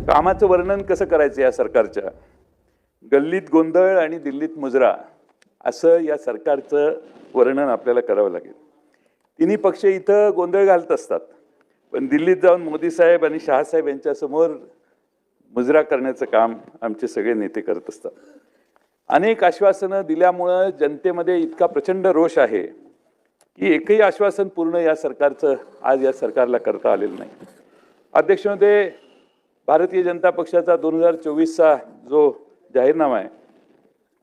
कामाचं वर्णन कसं करायचं या सरकारच्या? गल्लीत गोंधळ आणि दिल्लीत मुजरा असं या सरकारचं वर्णन आपल्याला करावं लागेल. तिन्ही पक्ष इथं गोंधळ घालत असतात, पण दिल्लीत जाऊन मोदी साहेब आणि शहासाहेब यांच्यासमोर मुजरा करण्याचं काम आमचे सगळे नेते करत असतात. अनेक आश्वासनं दिल्यामुळं जनतेमध्ये इतका प्रचंड रोष आहे की एकही आश्वासन पूर्ण या सरकारचं आज या सरकारला करता आलेलं नाही. अध्यक्ष महोदय, भारतीय जनता पक्षाचा 2024चा जो जाहीरनामा आहे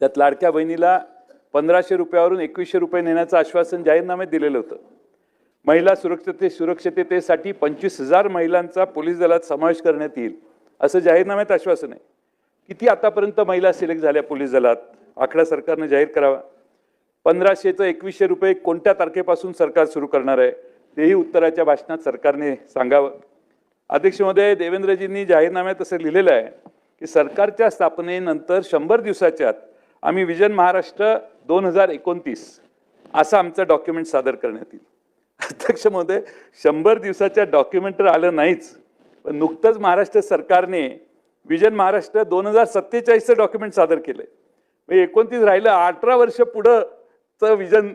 त्यात लाडक्या बहिणीला 1500 रुपयावरून 2100 रुपये नेण्याचं आश्वासन जाहीरनाम्यात दिलेलं होतं. महिला सुरक्षिततेसाठी 25,000 महिलांचा पोलीस दलात समावेश करण्यात येईल असं जाहीरनाम्यात आश्वासन आहे. किती आतापर्यंत महिला सिलेक्ट झाल्या पोलीस दलात? आकडा सरकारनं जाहीर करावा. 1500चं 2100 रुपये कोणत्या तारखेपासून सरकार सुरू करणार आहे तेही उत्तराच्या भाषणात सरकारने सांगावं. अध्यक्ष महोदय, देवेंद्रजींनी जाहीरनाम्यात असं लिहिलेलं आहे की सरकारच्या स्थापनेनंतर 100 दिवसाच्या आत आम्ही विजन महाराष्ट्र 2029 असं आमचं डॉक्युमेंट सादर करण्यात येईल. अध्यक्ष महोदय, 100 दिवसाच्या डॉक्युमेंट तर आलं नाहीच, पण नुकतंच महाराष्ट्र सरकारने विजन महाराष्ट्र 2047चं डॉक्युमेंट सादर केलंय. म्हणजे 29 राहिलं, 18 वर्ष पुढंचं विजन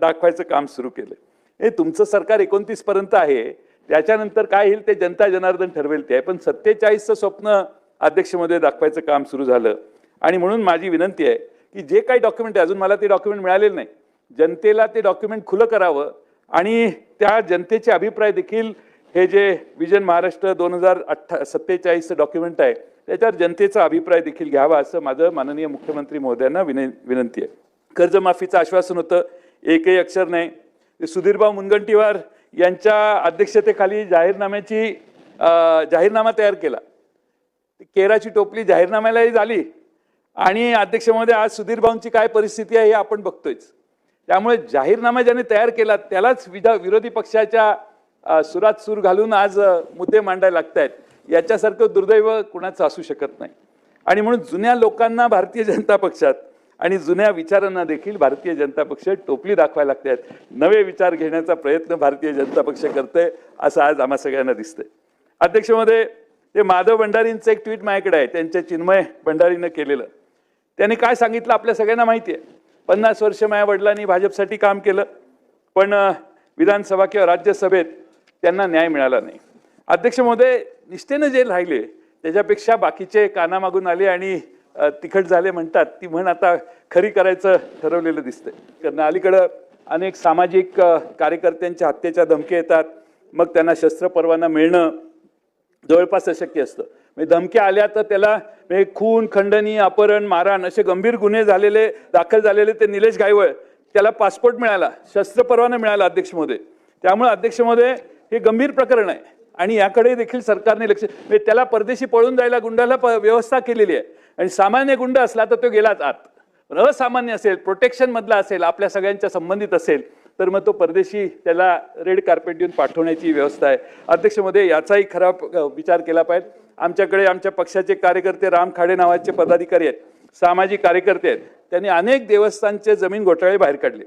दाखवायचं काम सुरू केलंय. हे तुमचं सरकार 29 पर्यंत आहे, त्याच्यानंतर काय होईल ते जनता जनार्दन ठरवेल ते आहे. पण 47चं स्वप्न अध्यक्ष महोदय दाखवायचं काम सुरू झालं. आणि म्हणून माझी विनंती आहे की जे काही डॉक्युमेंट आहे, अजून मला ते डॉक्युमेंट मिळालेलं नाही, जनतेला ते डॉक्युमेंट खुलं करावं आणि त्या जनतेचे अभिप्राय देखील हे जे विजन महाराष्ट्र 2047चं डॉक्युमेंट आहे त्याच्यावर जनतेचा अभिप्राय देखील घ्यावा असं माझं माननीय मुख्यमंत्री महोदयांना विनंती आहे. कर्जमाफीचं आश्वासन होतं, एकही अक्षर नाही. सुधीरभाऊ मुनगंटीवार यांच्या अध्यक्षतेखाली जाहीरनामा तयार केला. केराची टोपली जाहीरनाम्यालाही झाली आणि अध्यक्ष महोदय आज सुधीरभाऊंची काय परिस्थिती आहे हे आपण बघतोयच. त्यामुळे जाहीरनामा ज्याने तयार केला त्यालाच विरोधी पक्षाच्या सुरात सूर घालून आज मुद्दे मांडायला लागत आहेत. याच्यासारखं दुर्दैव कुणाचं असू शकत नाही. आणि म्हणून जुन्या लोकांना भारतीय जनता पक्षात आणि जुन्या विचारांना देखील भारतीय जनता पक्ष टोपली दाखवायला लागत आहेत. नवे विचार घेण्याचा प्रयत्न भारतीय जनता पक्ष करतोय असं आज आम्हा सगळ्यांना दिसतंय. अध्यक्ष महोदय, ते माधव भंडारींचं एक ट्विट माझ्याकडे आहे, त्यांच्या चिन्मय भंडारीनं केलेलं. त्यांनी काय सांगितलं आपल्या सगळ्यांना माहिती आहे. 50 वर्ष माझ्या वडिलांनी भाजपसाठी काम केलं, पण विधानसभा किंवा राज्यसभेत त्यांना न्याय मिळाला नाही. अध्यक्ष महोदय, निष्ठेनं जे राहिले त्याच्यापेक्षा बाकीचे कानामागून आले आणि तिखट झाले म्हणतात, ती म्हण आता खरी करायचं ठरवलेलं दिसतंय. कारण अलीकडं अनेक सामाजिक कार्यकर्त्यांच्या हत्येच्या धमक्या येतात, मग त्यांना शस्त्र परवाना मिळणं जवळपास अशक्य असतं. म्हणजे धमक्या आल्या तर त्याला खून, खंडणी, अपहरण, मारहाण असे गंभीर गुन्हे दाखल झालेले ते निलेश गायवळ त्याला पासपोर्ट मिळाला, शस्त्र परवाना मिळाला अध्यक्ष महोदय. त्यामुळे अध्यक्ष महोदय हे गंभीर प्रकरण आहे आणि याकडे देखील सरकारने लक्ष, त्याला परदेशी पळून जायला गुंडाला व्यवस्था केलेली आहे. आणि सामान्य गुंड असला तर तो गेलाच आत, असामान्य असेल, प्रोटेक्शन मधला असेल, आपल्या सगळ्यांच्या संबंधित असेल तर मग तो परदेशी त्याला रेड कार्पेट देऊन पाठवण्याची व्यवस्था आहे. अध्यक्ष महोदय, याचाही खरा विचार केला पाहिजे. आमच्याकडे आमच्या पक्षाचे कार्यकर्ते राम खाडे नावाचे पदाधिकारी आहेत, सामाजिक कार्यकर्ते आहेत. त्यांनी अनेक देवस्थानचे जमीन घोटाळे बाहेर काढले.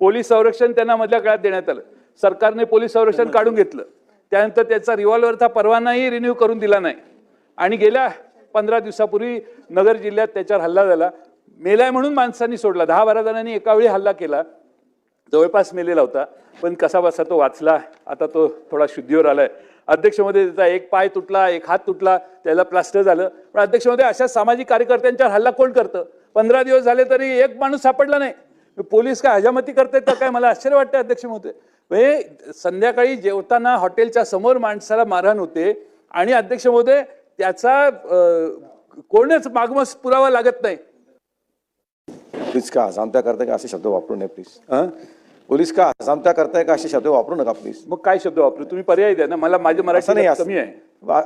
पोलीस संरक्षण त्यांना मधल्या काळात देण्यात आलं, सरकारने पोलीस संरक्षण काढून घेतलं. त्यानंतर त्याचा रिव्हॉल्व्हरचा परवानाही रिन्यू करून दिला नाही आणि गेल्या 15 दिवसापूर्वी नगर जिल्ह्यात त्याच्यावर हल्ला झाला. मेलाय म्हणून माणसांनी सोडला. 10-12 जणांनी एका वेळी हल्ला केला, जवळपास मेलेला होता, पण कसा बसा तो वाचला. आता तो थोडा शुद्धीवर आलाय. अध्यक्ष महोदय, त्याचा एक पाय तुटला, एक हात तुटला, त्याला प्लास्टर झालं. पण अध्यक्ष महोदय, अशा सामाजिक कार्यकर्त्यांच्यावर हल्ला कोण करतं? 15 दिवस झाले तरी एक माणूस सापडला नाही. पोलीस काय हजामती करतायत का काय? मला आश्चर्य वाटतं अध्यक्ष महोदय. संध्याकाळी जेवताना हॉटेलच्या समोर माणसाला मारहाण होते आणि अध्यक्ष महोदय त्याचा कोणच मागमस पुरावा लागत नाही. पोलीस का अजामता करताय का असे शब्द वापरू नये प्लीज. पोलीस का अजामता करताय का असे शब्द वापरू नका प्लीज. मग काय शब्द वापरू? तुम्ही पर्याय द्या ना मला. माझे मराठी नाही कमी आहे,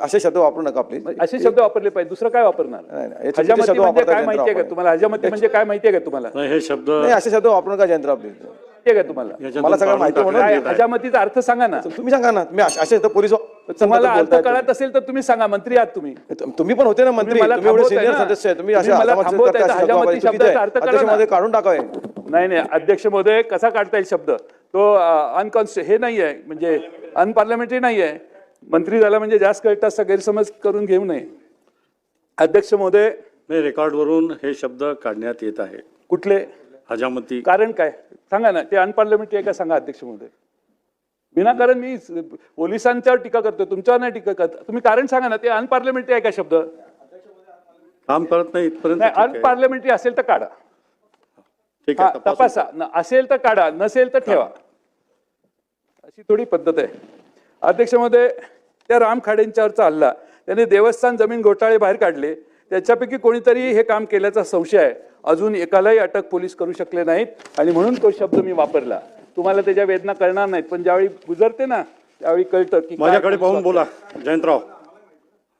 असे शब्द वापरू नका प्लीज. असे शब्द वापरले पाहिजे, दुसरं काय वापरणार? हजामती म्हणजे काय माहितीये का तुम्हाला? हजामती म्हणजे काय माहितीये का तुम्हाला? हे शब्द नाही, असे शब्द वापरू नका जयंतराव प्लीज. का तुम्हाला? मला सगळं माहिती म्हणून हजामतीचा अर्थ सांगा ना. तुम्ही सांगा ना. मी असे पोलीस तुम्हाला अर्थ कळत असेल तर तुम्ही सांगा. मंत्री आहात तुम्ही. तुम्ही पण होते ना मंत्री, तुम्ही एवढे सिनियर सदस्य आहे. तुम्ही हजामती काढून टाकावे. नाही नाही अध्यक्ष महोदय, कसा काढता येईल शब्द? तो हे नाही आहे, म्हणजे अनपार्लमेंटरी नाही आहे. मंत्री झाला म्हणजे जास्त कळत असा गैरसमज करून घेऊ नये. अध्यक्ष महोदय, नाही, रेकॉर्डवरून हे शब्द काढण्यात येत आहे. कुठले हजामती कारण काय सांगा ना, ते अनपार्लमेंटरी आहे का सांगा अध्यक्ष महोदय. विनाकारण मी पोलिसांच्यावर टीका करतो, तुमच्यावर नाही टीका करतो. तुम्ही कारण सांगा ना, ते अनपार्लमेंटरी आहे का शब्द? काम करत नाही इथपर्यंत नाही, ठीक आहे. अनपार्लमेंटरी असेल तर काढा. ठीक हा, आहे, तपासू. तपासा. असेल तर काढा, नसेल तर ठेवा. अशी थोडी पद्धत आहे. अध्यक्ष महोदय, त्या राम खाडेंच्यावरचा हल्ला, त्यांनी देवस्थान जमीन घोटाळे बाहेर काढले, त्याच्यापैकी कोणीतरी हे काम केल्याचा संशय आहे. अजून एकालाही अटक पोलीस करू शकले नाहीत आणि म्हणून तो शब्द मी वापरला. तुम्हाला त्याच्या वेदना कळणार नाहीत, पण ज्यावेळी गुजरते ना त्यावेळी कळतं की काय माझ्याकडे पाहून बोला जयंतराव.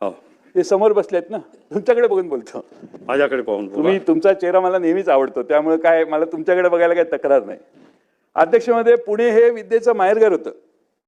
हो, ते समोर बसलेत ना, तुमच्याकडे बघून बोलतो. माझ्याकडे पाहून बोला. तुम्ही, तुमचा चेहरा मला नेहमीच आवडतो, त्यामुळे काय मला तुमच्याकडे बघायला काही तक्रार नाही. अध्यक्षमध्ये पुणे हे विद्येचं माहेरघर होतं.